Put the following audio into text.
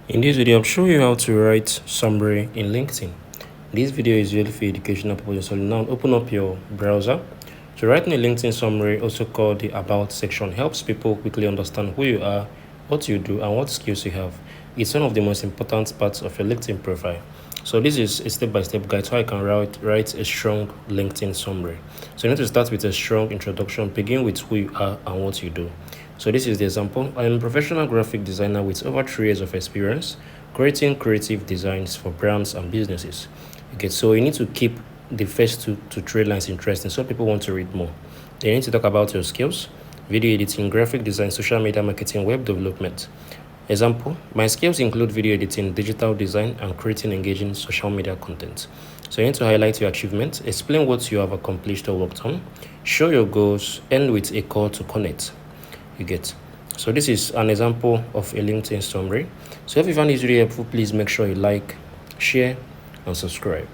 In this video, I'm showing you how to write summary in LinkedIn. This video is really for educational purposes. So now open up your browser. So writing a LinkedIn summary, also called the About section, helps people quickly understand who you are, what you do, and what skills you have. It's one of the most important parts of your LinkedIn profile. So this is a step-by-step guide how I can write a strong LinkedIn summary. So you need to start with a strong introduction, begin with who you are and what you do. So this is the example. I am a professional graphic designer with over 3 years of experience creating creative designs for brands and businesses. Okay, so you need to keep the first two to 3 lines interesting so people want to read more. Then you need to talk about your skills: video editing, graphic design, social media marketing, web development. Example: my skills include video editing, digital design, and creating engaging social media content. So you need to highlight your achievements, explain what you have accomplished or worked on, show your goals, end with a call to connect. You get. So this is an example of a LinkedIn summary. So if you found this video helpful, please make sure you like, share, and subscribe.